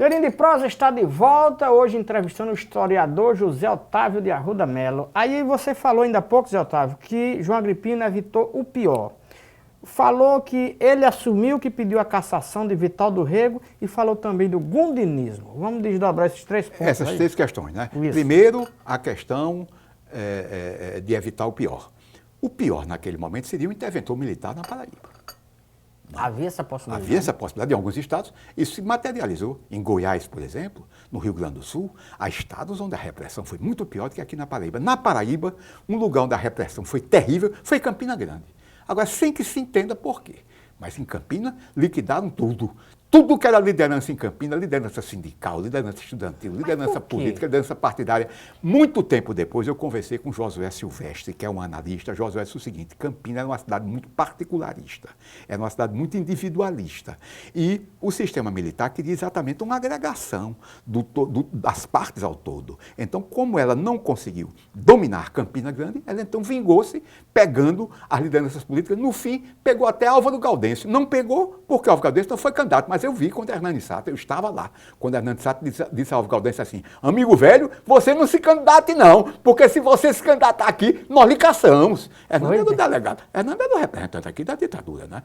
Gleirinho de Prosa está de volta, hoje entrevistando o historiador José Otávio de Arruda Melo. Aí você falou ainda há pouco, José Otávio, que João Agripino evitou o pior. Falou que ele assumiu que pediu a cassação de Vital do Rego e falou também do gundinismo. Vamos desdobrar esses três pontos. Essas três questões, né? Isso. Primeiro, a questão de evitar o pior. O pior naquele momento seria um interventor militar na Paraíba. Havia essa possibilidade? Havia essa possibilidade em alguns estados. Isso se materializou em Goiás, por exemplo, no Rio Grande do Sul. Há estados onde a repressão foi muito pior do que aqui na Paraíba. Na Paraíba, um lugar onde a repressão foi terrível foi Campina Grande. Agora, sem que se entenda por quê. Mas em Campina, liquidaram tudo. Tudo que era liderança em Campina, liderança sindical, liderança estudantil, liderança política, liderança partidária. Muito tempo depois, eu conversei com Josué Silvestre, que é um analista. Josué disse o seguinte: Campina era uma cidade muito particularista, era uma cidade muito individualista. E o sistema militar queria exatamente uma agregação das partes ao todo. Então, como ela não conseguiu dominar Campina Grande, ela então vingou-se, pegando as lideranças políticas. No fim, pegou até Álvaro Gaudêncio. Não pegou porque Álvaro Gaudêncio não foi candidato, mas eu vi quando Hernani Sato, eu estava lá, quando Hernani Sato disse a Álvaro Gaudêncio assim: amigo velho, você não se candidate não, porque se você se candidatar aqui, nós lhe caçamos. Hernani era o delegado, Hernani era o representante aqui da ditadura, né?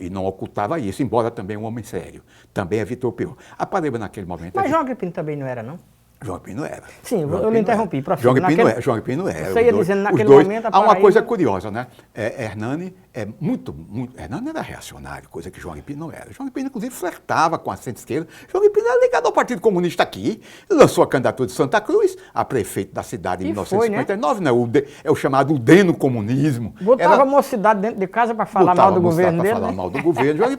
E não ocultava isso, embora também um homem sério. Também evitou o pior. A Paraíba naquele momento... Mas João Agripino também não era, não? João Agripino era. Sim, eu lhe interrompi, professor. João Agripino era. Você ia dizendo naquele momento... Há uma coisa curiosa, né? Hernani Hernani era reacionário, coisa que João Agripino não era. João Agripino, inclusive, flertava com a centro-esquerda. João Agripino era ligado ao Partido Comunista aqui. Lançou a candidatura de Santa Cruz a prefeito da cidade em 1959, né? É o chamado udeno-comunismo. Botava a mocidade dentro de casa para falar mal do governo dele, para falar mal do governo. João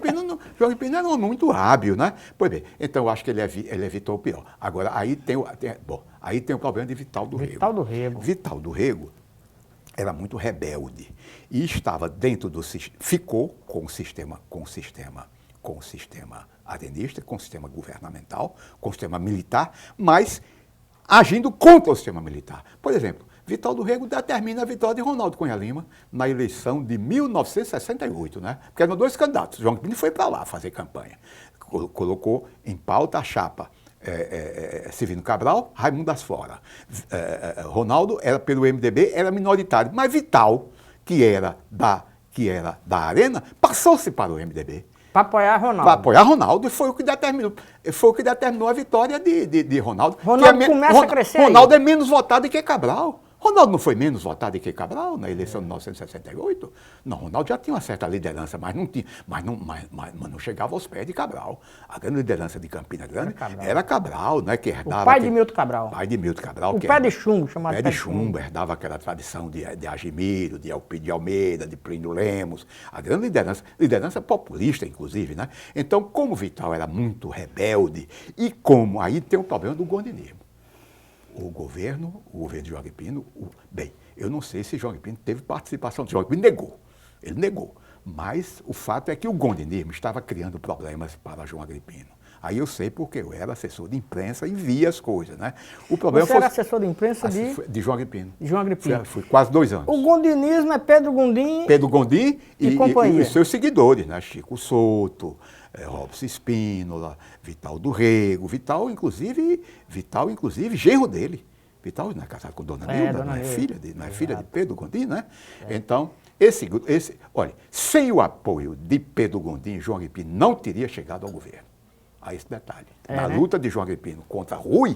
Agripino era um homem muito hábil, né? Pois bem, então eu acho que ele evitou o pior. Agora, aí tem o problema de Vital do Rego. Vital do Rego era muito rebelde e estava dentro do sistema, ficou com o sistema arenista, com o sistema governamental, com o sistema militar, mas agindo contra o sistema militar. Por exemplo, Vital do Rego determina a vitória de Ronaldo Cunha Lima na eleição de 1968, né? Porque eram dois candidatos. João Agripino foi para lá fazer campanha. Colocou em pauta a chapa Severino Cabral, Raimundo Asfora. Ronaldo era pelo MDB, era minoritário, mas Vital, que era da Arena, passou-se para o MDB. Para apoiar Ronaldo. Para apoiar Ronaldo, e foi o que determinou a vitória de Ronaldo. Ronaldo começa a crescer. Ronaldo é menos votado do que Cabral. Ronaldo não foi menos votado que Cabral na eleição de 1968? Não, Ronaldo já tinha uma certa liderança, mas não chegava aos pés de Cabral. A grande liderança de Campina Grande era Cabral, né? Que herdava o pai de Milton Cabral. Pai de Milton Cabral. O pé de chumbo, chamado pé de chumbo. Herdava aquela tradição de Argemiro, de Almeida, de Plínio Lemos. A grande liderança populista, inclusive, né? Então, como Vital era muito rebelde, e como aí tem o problema do gondinismo. O governo de João Agripino, eu não sei se João Agripino teve participação. João Agripino ele negou. Mas o fato é que o gondinismo estava criando problemas para João Agripino. Aí eu sei porque eu era assessor de imprensa e via as coisas, né? O problema Você era assessor de imprensa de João Agripino. De João Agripino. Fui quase 2 anos. O gondinismo é Pedro Gondim e companhia. E seus seguidores, né? Chico Souto, Robson Espínola, Vital do Rego, Vital, inclusive, genro dele. Vital não é casado com Dona Nilda, não é filha de Pedro Gondim, né? Então, olha, sem o apoio de Pedro Gondim, João Agripino não teria chegado ao governo. A esse detalhe. Na luta de João Agripino contra Rui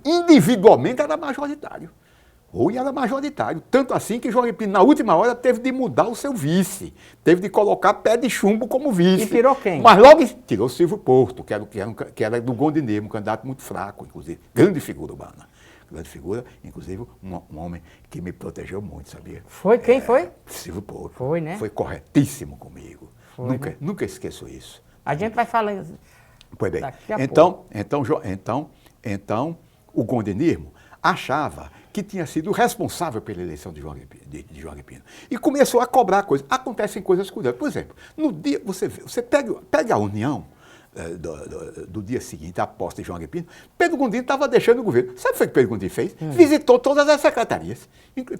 individualmente era majoritário. Rui era majoritário, tanto assim que João Agripino, na última hora, teve de mudar o seu vice, teve de colocar Pé de Chumbo como vice. E tirou quem? Mas logo tirou Silvio Porto, que era do gondinismo, um candidato muito fraco, inclusive, grande figura urbana. Grande figura, inclusive um homem que me protegeu muito, sabia? Foi? Quem foi? Silvio Porto. Foi, né? Foi corretíssimo comigo. Foi, nunca esqueço isso. A gente vai falar. Pois bem, então, o gondinismo achava que tinha sido responsável pela eleição de João Agripino. E começou a cobrar coisas. Acontecem coisas curiosas. Por exemplo, no dia, você pega a União, do dia seguinte, a posse de João Agripino, Pedro Gondim estava deixando o governo. Sabe o que Pedro Gondim fez? Visitou todas as secretarias,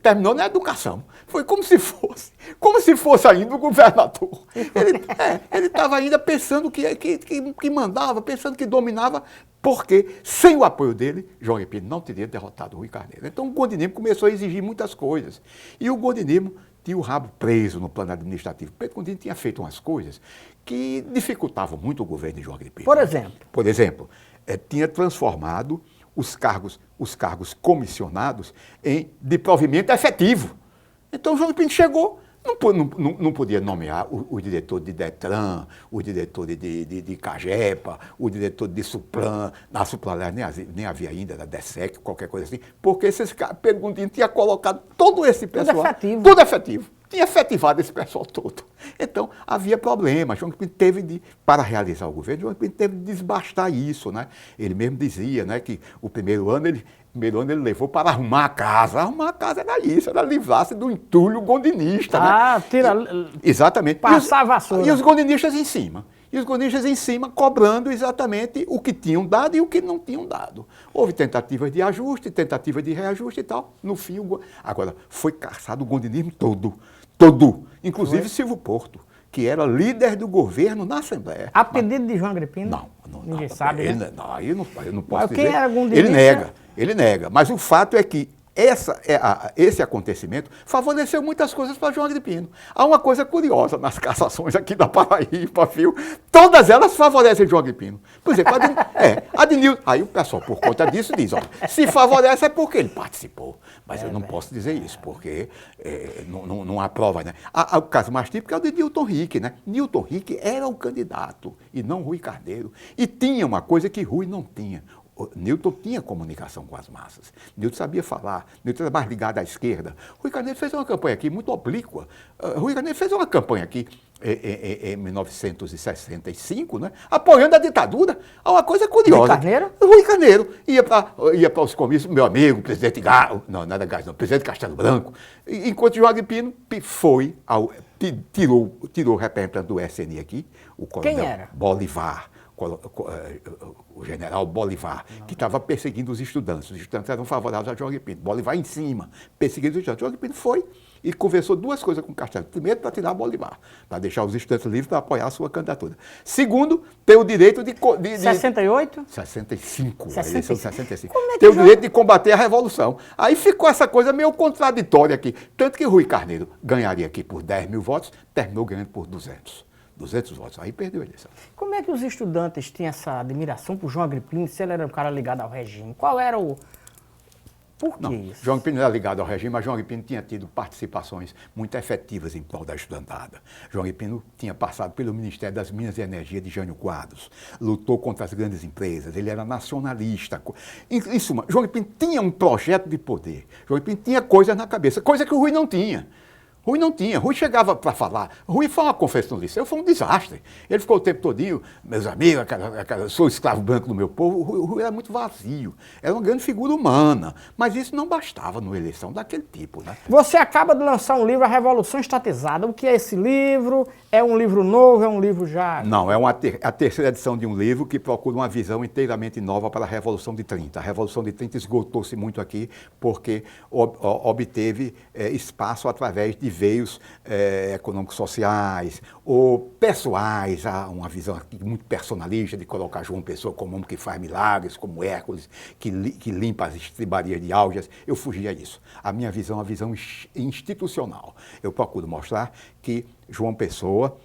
terminou na educação. Foi como se fosse ainda o governador. Ele estava ainda pensando que mandava, pensando que dominava, porque sem o apoio dele, João Agripino não teria derrotado o Rui Carneiro. Então o Gondinemo começou a exigir muitas coisas. E o Gondinemo tinha o rabo preso no plano administrativo. Pedro Gondim tinha feito umas coisas que dificultavam muito o governo de João Agripino. Por exemplo? Por exemplo, tinha transformado os cargos comissionados de provimento efetivo. Então João Agripino chegou, não podia nomear o diretor de Detran, o diretor de Cagepa, o diretor de Suplan. Na Suplan nem havia ainda, era DESEC, qualquer coisa assim, porque Pedro Gondim tinha colocado todo esse pessoal. Tudo efetivo. Tinha efetivado esse pessoal todo. Então, havia problema. João Agripino para realizar o governo, João Agripino teve de desbastar isso, né? Ele mesmo dizia, né, que o primeiro ano ele levou para arrumar a casa. Arrumar a casa era isso, era livrar-se do entulho gondinista. Exatamente. Passar a vassoura. E os gondinistas em cima. E os gondinistas em cima cobrando exatamente o que tinham dado e o que não tinham dado. Houve tentativas de ajuste, tentativas de reajuste e tal. No fim, agora, foi caçado o gondinismo todo. Inclusive Silvio Porto, que era líder do governo na Assembleia. A pedido de João Agripino? Não. Ninguém sabe, ele, né? Não, eu não posso dizer. Quem era gondinista? Ele nega. Mas o fato é que esse acontecimento favoreceu muitas coisas para João Agripino. Há uma coisa curiosa nas cassações aqui da Paraíba, viu? Todas elas favorecem João Agripino. Por exemplo, a de Nilton. Aí o pessoal, por conta disso, diz, olha, se favorece é porque ele participou. Mas eu não posso dizer isso, porque não há prova, né? O caso mais típico é o de Nilton Rick, né? Nilton Rick era o candidato e não Rui Carneiro. E tinha uma coisa que Rui não tinha. Nilton tinha comunicação com as massas. Nilton sabia falar. Nilton era mais ligado à esquerda. Rui Carneiro fez uma campanha aqui muito oblíqua. Rui Carneiro fez uma campanha aqui em 1965, né, apoiando a ditadura. Há uma coisa curiosa. Rui Carneiro? Rui Carneiro ia para os comícios, meu amigo, o presidente Gás, não era Gás, não, o presidente Castelo Branco, enquanto João Agripino tirou o representante do SNI aqui, o coronel Bolivar. O general Bolivar, que estava perseguindo os estudantes. Os estudantes eram favoráveis a João Agripino. Bolivar em cima, perseguindo os estudantes. João Agripino foi e conversou duas coisas com o Castelo. Primeiro, para tirar Bolivar, para deixar os estudantes livres para apoiar a sua candidatura. Segundo, ter o direito de 68? 65, a eleição de 65. Ter o direito de combater a revolução. Aí ficou essa coisa meio contraditória aqui. Tanto que Rui Carneiro ganharia aqui por 10 mil votos, terminou ganhando por 200 votos, aí perdeu a eleição. Como é que os estudantes tinham essa admiração por João Agripino, se ele era um cara ligado ao regime? Qual era o... Por que isso? João Agripino era ligado ao regime, mas João Agripino tinha tido participações muito efetivas em prol da estudantada. João Agripino tinha passado pelo Ministério das Minas e Energia de Jânio Quadros, lutou contra as grandes empresas, ele era nacionalista. Em suma, João Agripino tinha um projeto de poder. João Agripino tinha coisas na cabeça, coisa que o Rui não tinha. Rui não tinha. Rui chegava para falar. Rui foi uma conferência no Liceu, foi um desastre. Ele ficou o tempo todinho, meus amigos, sou escravo branco do meu povo. O Rui era muito vazio. Era uma grande figura humana. Mas isso não bastava numa eleição daquele tipo, né? Você acaba de lançar um livro, A Revolução Estatizada. O que é esse livro? É um livro novo? É um livro já... Não, é a terceira edição de um livro que procura uma visão inteiramente nova para a Revolução de 30. A Revolução de 30 esgotou-se muito aqui porque obteve espaço através de veios econômicos sociais ou pessoais, há uma visão muito personalista de colocar João Pessoa como homem que faz milagres, como Hércules, que limpa as estribarias de Álgias. Eu fugia disso. A minha visão é uma visão institucional. Eu procuro mostrar que João Pessoa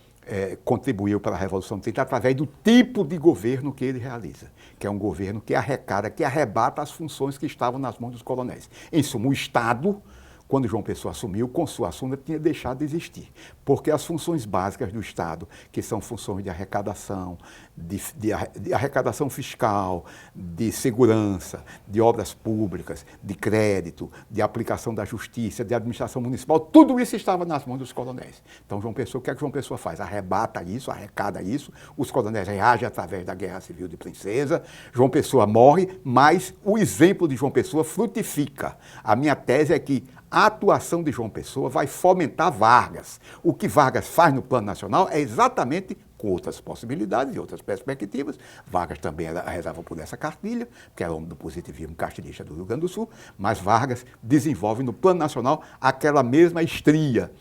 contribuiu para a Revolução de 30 através do tipo de governo que ele realiza, que é um governo que arrecada, que arrebata as funções que estavam nas mãos dos coronéis. Em suma, o Estado, quando João Pessoa assumiu, com sua Suassuna tinha deixado de existir, porque as funções básicas do Estado, que são funções de arrecadação, de arrecadação fiscal, de segurança, de obras públicas, de crédito, de aplicação da justiça, de administração municipal, tudo isso estava nas mãos dos coronéis. Então, João Pessoa, o que é que João Pessoa faz? Arrebata isso, arrecada isso, os coronéis reagem através da Guerra Civil de Princesa, João Pessoa morre, mas o exemplo de João Pessoa frutifica. A minha tese é que a atuação de João Pessoa vai fomentar Vargas. O que Vargas faz no plano nacional é exatamente com outras possibilidades e outras perspectivas. Vargas também rezava por essa cartilha, porque era homem do positivismo castilhista do Rio Grande do Sul, mas Vargas desenvolve no plano nacional aquela mesma estria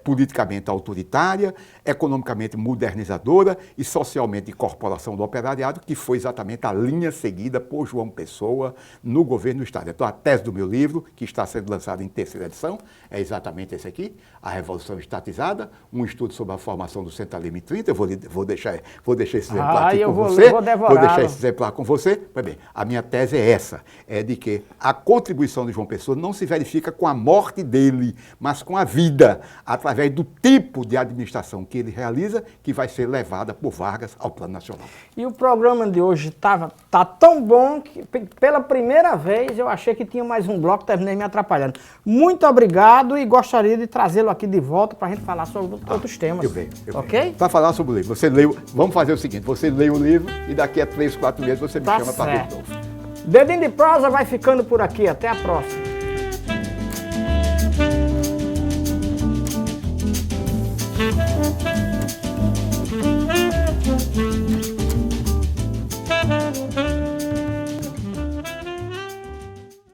politicamente autoritária, economicamente modernizadora e socialmente de incorporação do operariado, que foi exatamente a linha seguida por João Pessoa no governo do Estado. Então, a tese do meu livro, que está sendo lançada em 3ª edição, é exatamente esse aqui, A Revolução Estatizada, um estudo sobre a formação do centralismo em 30. Eu vou deixar esse exemplar aqui com você. Vou deixar esse exemplar com você. Pois bem, a minha tese é essa, é de que a contribuição de João Pessoa não se verifica com a morte dele, mas com a vida, através do tipo de administração que ele realiza, que vai ser levada por Vargas ao plano nacional. E o programa de hoje tá tão bom que, pela primeira vez, eu achei que tinha mais um bloco, terminei me atrapalhando. Muito obrigado e gostaria de trazê-lo aqui de volta para a gente falar sobre outros temas. Eu venho. Ok? Para falar sobre o livro, você leu, vamos fazer o seguinte, você lê o livro e daqui a 3, 4 meses você me chama para ver de novo. Dedinho de Prosa vai ficando por aqui, até a próxima.